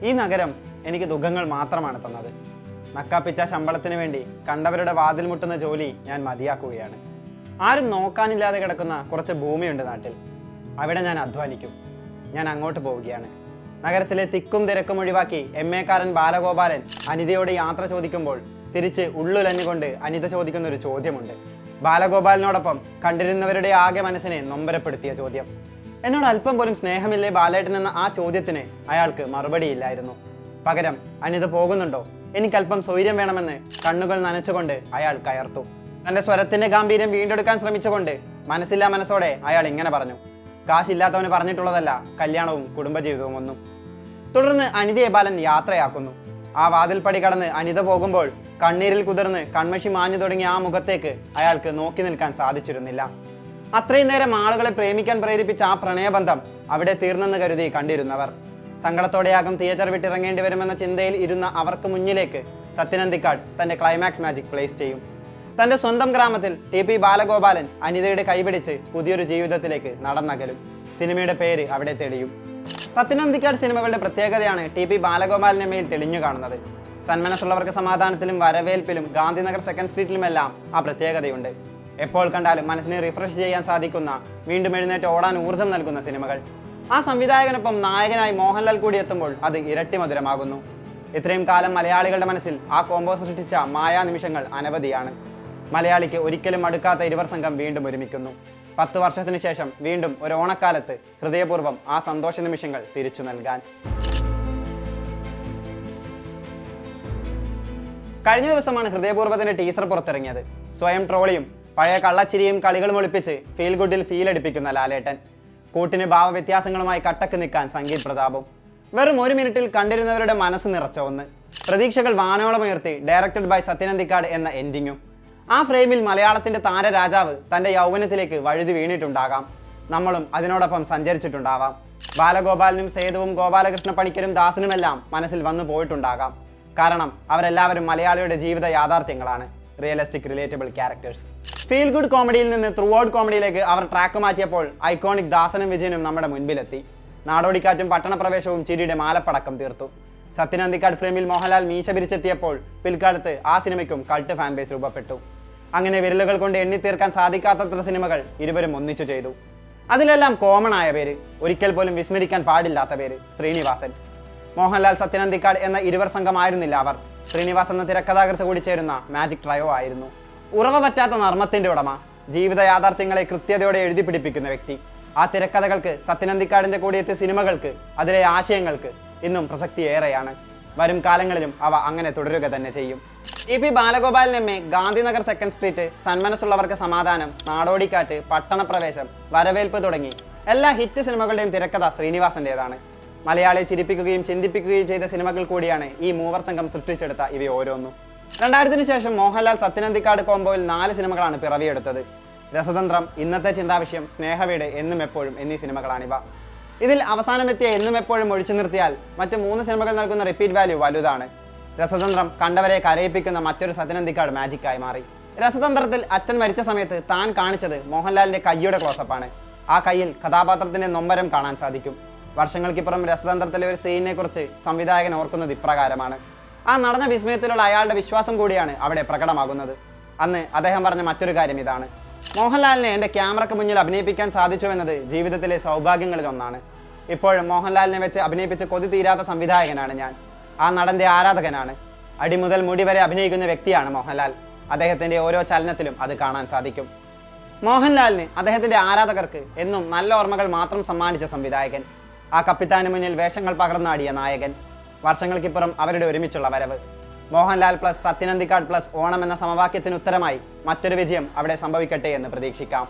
ഈ നഗരം എനിക്ക് ദുഃഖങ്ങൾ മാത്രമാണ് തന്നത്. നക്കാപ്പിച്ച ശമ്പളത്തിന് വേണ്ടി കണ്ടവരുടെ വാതിൽ മുട്ടുന്ന ജോലി ഞാൻ മതിയാക്കുകയാണ്. ആരും നോക്കാനില്ലാതെ കിടക്കുന്ന കുറച്ച് ഭൂമിയുണ്ട് നാട്ടിൽ. അവിടെ ഞാൻ അധ്വാനിക്കും. ഞാൻ അങ്ങോട്ട് പോവുകയാണ്. നഗരത്തിലെ തിക്കും തിരക്കും ഒഴിവാക്കി MA-കാരൻ ബാലഗോപാലൻ അനിതയോട് യാത്ര ചോദിക്കുമ്പോൾ തിരിച്ച് ഉള്ളുലഞ്ഞുകൊണ്ട് അനിത ചോദിക്കുന്ന ഒരു ചോദ്യമുണ്ട്. ബാലഗോപാലിനോടൊപ്പം കണ്ടിരുന്നവരുടെ ആകെ മനസ്സിനെ നൊമ്പരപ്പെടുത്തിയ ചോദ്യം. എന്നോട് അല്പം പോലും സ്നേഹമില്ലേ ബാലേട്ടൻ എന്ന ആ ചോദ്യത്തിന് അയാൾക്ക് മറുപടിയില്ലായിരുന്നു. പകരം അനിത പോകുന്നുണ്ടോ, എനിക്കല്പം സ്വൈര്യം വേണമെന്ന് കണ്ണുകൾ നനച്ചുകൊണ്ട് അയാൾ കയർത്തു. തന്റെ സ്വരത്തിന്റെ ഗാംഭീര്യം വീണ്ടെടുക്കാൻ ശ്രമിച്ചുകൊണ്ട് മനസ്സില്ലാ മനസ്സോടെ അയാൾ ഇങ്ങനെ പറഞ്ഞു: കാശില്ലാത്തവന് പറഞ്ഞിട്ടുള്ളതല്ല കല്യാണവും കുടുംബജീവിതവും ഒന്നും. തുടർന്ന് അനിതയെ ബാലൻ യാത്രയാക്കുന്നു. ആ വാതിൽപ്പടി കടന്ന് അനിത പോകുമ്പോൾ കണ്ണീരിൽ കുതിർന്ന് കൺമഷി മാഞ്ഞു തുടങ്ങിയ ആ മുഖത്തേക്ക് അയാൾക്ക് നോക്കി നിൽക്കാൻ സാധിച്ചിരുന്നില്ല. അത്രയും നേരം ആളുകളെ പ്രേമിക്കാൻ പ്രേരിപ്പിച്ച ആ പ്രണയബന്ധം അവിടെ തീർന്നെന്ന് കരുതി കണ്ടിരുന്നവർ സങ്കടത്തോടെയാകും തിയേറ്റർ വിട്ടിറങ്ങേണ്ടി വരുമെന്ന ചിന്തയിൽ ഇരുന്ന അവർക്ക് മുന്നിലേക്ക് സത്യൻ അന്തിക്കാട് തന്റെ ക്ലൈമാക്സ് മാജിക് പ്ലേസ് ചെയ്യും. തന്റെ സ്വന്തം ഗ്രാമത്തിൽ TP ബാലഗോപാലൻ അനിതയുടെ കൈപിടിച്ച് പുതിയൊരു ജീവിതത്തിലേക്ക് നടന്നകലും. സിനിമയുടെ പേര് അവിടെ തെളിയും. സത്യൻ അന്തിക്കാട് സിനിമകളുടെ പ്രത്യേകതയാണ് TP ബാലഗോപാലിന്റെ മേൽ തെളിഞ്ഞു കാണുന്നത്. സന്മനസ്സുള്ളവർക്ക് സമാധാനത്തിലും വരവേൽപ്പിലും ഗാന്ധിനഗർ സെക്കൻഡ് സ്ട്രീറ്റിലുമെല്ലാം ആ പ്രത്യേകതയുണ്ട്. എപ്പോൾ കണ്ടാലും മനസ്സിനെ റിഫ്രഷ് ചെയ്യാൻ സാധിക്കുന്ന, വീണ്ടും എഴുന്നേറ്റ് ഓടാൻ ഊർജ്ജം നൽകുന്ന സിനിമകൾ. ആ സംവിധായകനൊപ്പം നായകനായി മോഹൻലാൽ കൂടി എത്തുമ്പോൾ അത് ഇരട്ടി മധുരമാകുന്നു. ഇത്രയും കാലം മലയാളികളുടെ മനസ്സിൽ ആ കോംബോ സൃഷ്ടിച്ച മായാ നിമിഷങ്ങൾ അനവധിയാണ്. മലയാളിക്ക് ഒരിക്കലും അടുക്കാത്ത ഇരുവർ സംഘം വീണ്ടും ഒരുമിക്കുന്നു. 10 വർഷത്തിന് ശേഷം വീണ്ടും ഒരു ഓണക്കാലത്ത് ഹൃദയപൂർവ്വം ആ സന്തോഷ നിമിഷങ്ങൾ തിരിച്ചു നൽകാൻ. കഴിഞ്ഞ ദിവസമാണ് ഹൃദയപൂർവ്വത്തിന്റെ ടീസർ പുറത്തിറങ്ങിയത്. സ്വയം ട്രോളിയും പഴയ കള്ളച്ചിരിയും കളികളും ഒളിപ്പിച്ച് ഫീൽ ഗുഡിൽ ഫീൽ അടിപ്പിക്കുന്ന ലാലേട്ടൻ. കൂട്ടിന് ഭാവവ്യത്യാസങ്ങളുമായി കട്ടക്ക് നിൽക്കാൻ സംഗീത് പ്രതാപും. വെറും 1 മിനിറ്റിൽ കണ്ടിരുന്നവരുടെ മനസ്സ് നിറച്ച ഒന്ന്. പ്രതീക്ഷകൾ വാനോളമുയർത്തി ഡയറക്റ്റഡ് ബൈ സത്യൻ അന്തിക്കാട് എന്ന എൻഡിങ്ങും. ആ ഫ്രെയിമിൽ മലയാളത്തിന്റെ താരരാജാവ് തന്റെ യൗവനത്തിലേക്ക് വഴുതി വീണിട്ടുണ്ടാകാം. നമ്മളും അതിനോടൊപ്പം സഞ്ചരിച്ചിട്ടുണ്ടാവാം. ബാലഗോപാലനും സേതുവും ഗോപാലകൃഷ്ണ പണിക്കരും ദാസനുമെല്ലാം മനസ്സിൽ വന്നു പോയിട്ടുണ്ടാകാം. കാരണം അവരെല്ലാവരും മലയാളിയുടെ ജീവിത യാഥാർത്ഥ്യങ്ങളാണ്. Realistic relatable characters. Feel good കോമഡിയിൽ നിന്ന് ത്രൂ ഔട്ട് കോമഡിയിലേക്ക് അവർ ട്രാക്ക് മാറ്റിയപ്പോൾ ഐക്കോണിക് ദാസനും വിജയനും നമ്മുടെ മുൻപിലെത്തി. നാടോടിക്കാറ്റും പട്ടണപ്രവേശവും ചിരിയുടെ മാലപ്പടക്കം തീർത്തു. സത്യൻ അന്തിക്കാട് ഫ്രെയിമിൽ മോഹൻലാൽ മീശ പിരിച്ചെത്തിയപ്പോൾ പിൽക്കാലത്ത് ആ സിനിമയ്ക്കും കൾട്ട് ഫാൻ ബേസ് രൂപപ്പെട്ടു. അങ്ങനെ വിരലുകൾ കൊണ്ട് എണ്ണിത്തീർക്കാൻ സാധിക്കാത്തത്ര സിനിമകൾ ഇരുവരും ഒന്നിച്ചു ചെയ്തു. അതിലെല്ലാം കോമൺ ആയ പേര്, ഒരിക്കൽ പോലും വിസ്മരിക്കാൻ പാടില്ലാത്ത പേര്, ശ്രീനിവാസൻ. മോഹൻലാൽ സത്യൻ അന്തിക്കാട് എന്ന ഇരുവർ സംഘമായിരുന്നില്ല അവർ. ശ്രീനിവാസ് എന്ന തിരക്കഥാകൃത്ത് കൂടി ചേരുന്ന മാജിക് ട്രയോ ആയിരുന്നു. ഉറവ പറ്റാത്ത നർമ്മത്തിന്റെ ഉടമ, ജീവിത യാഥാർത്ഥ്യങ്ങളെ കൃത്യതയോടെ എഴുതി പിടിപ്പിക്കുന്ന വ്യക്തി. ആ തിരക്കഥകൾക്ക്, സത്യൻ അന്തിക്കാടിന്റെ കൂടിയെത്തിയ സിനിമകൾക്ക്, അതിലെ ആശയങ്ങൾക്ക് ഇന്നും പ്രസക്തി ഏറെയാണ്. വരും കാലങ്ങളിലും അവ അങ്ങനെ തുടരുക തന്നെ ചെയ്യും. TP Balagopalan MA, Gandhinagar second street, Sanmanassullavarkku Samadhanam, Nadodikkattu, Pattanapravesham, വരവേൽപ്പ് തുടങ്ങി എല്ലാ ഹിറ്റ് സിനിമകളുടെയും തിരക്കഥ ശ്രീനിവാസന്റേതാണ്. മലയാളിയെ ചിരിപ്പിക്കുകയും ചിന്തിപ്പിക്കുകയും ചെയ്ത സിനിമകൾ കൂടിയാണ് ഈ മൂവർ സംഘം സൃഷ്ടിച്ചെടുത്ത ഇവ ഓരോന്നും. 2000-ന് ശേഷം മോഹൻലാൽ സത്യൻ അന്തിക്കാട് കോംബോയിൽ 4 സിനിമകളാണ് പിറവിയെടുത്തത്. രസതന്ത്രം, ഇന്നത്തെ ചിന്താവിഷയം, സ്നേഹവീട്, എന്നും എപ്പോഴും എന്നീ സിനിമകളാണിവ. ഇതിൽ അവസാനമെത്തിയ എന്നും എപ്പോഴും ഒഴിച്ചു നിർത്തിയാൽ മറ്റ് 3 സിനിമകൾ നൽകുന്ന റിപ്പീറ്റ് വാല്യൂ വലുതാണ്. രസതന്ത്രം കണ്ടവരെ കരയിപ്പിക്കുന്ന മറ്റൊരു സത്യൻ അന്തിക്കാട് മാജിക്കായി മാറി. രസതന്ത്രത്തിൽ അച്ഛൻ മരിച്ച സമയത്ത് താൻ കാണിച്ചത് മോഹൻലാലിന്റെ കൈയുടെ ക്ലോസപ്പാണ്. ആ കൈയിൽ കഥാപാത്രത്തിന്റെ നൊമ്പരം കാണാൻ സാധിക്കും. വർഷങ്ങൾക്കിപ്പുറം രസതന്ത്രത്തിലെ ഒരു സീനിനെ കുറിച്ച് സംവിധായകൻ ഓർക്കുന്നത് ഇപ്രകാരമാണ്. ആ നടന്ന വിസ്മയത്തിലുള്ള അയാളുടെ വിശ്വാസം കൂടിയാണ് അവിടെ പ്രകടമാകുന്നത്. അന്ന് അദ്ദേഹം പറഞ്ഞ മറ്റൊരു കാര്യം ഇതാണ്: മോഹൻലാലിനെ എൻ്റെ ക്യാമറയ്ക്ക് മുന്നിൽ അഭിനയിപ്പിക്കാൻ സാധിച്ചു എന്നത് ജീവിതത്തിലെ സൗഭാഗ്യങ്ങളിൽ ഒന്നാണ്. ഇപ്പോഴും മോഹൻലാലിനെ വെച്ച് അഭിനയിപ്പിച്ച് കൊതി തീരാത്ത സംവിധായകനാണ് ഞാൻ. ആ നടന്റെ ആരാധകനാണ്. അടി മുതൽ മുടി വരെ അഭിനയിക്കുന്ന വ്യക്തിയാണ് മോഹൻലാൽ. അദ്ദേഹത്തിന്റെ ഓരോ ചലനത്തിലും അത് കാണാൻ സാധിക്കും. മോഹൻലാലിന് അദ്ദേഹത്തിന്റെ ആരാധകർക്ക് എന്നും നല്ല ഓർമ്മകൾ മാത്രം സമ്മാനിച്ച സംവിധായകൻ. ആ കപ്പിത്താന് മുന്നിൽ വേഷങ്ങൾ പകർന്നാടിയ നായകൻ. വർഷങ്ങൾക്കിപ്പുറം അവരുടെ ഒരുമിച്ചുള്ള വരവ്. മോഹൻലാൽ പ്ലസ് സത്യൻ അന്തിക്കാട് പ്ലസ് ഓണം എന്ന സമവാക്യത്തിന് ഉത്തരമായി മറ്റൊരു വിജയം അവിടെ സംഭവിക്കട്ടെ എന്ന് പ്രതീക്ഷിക്കാം.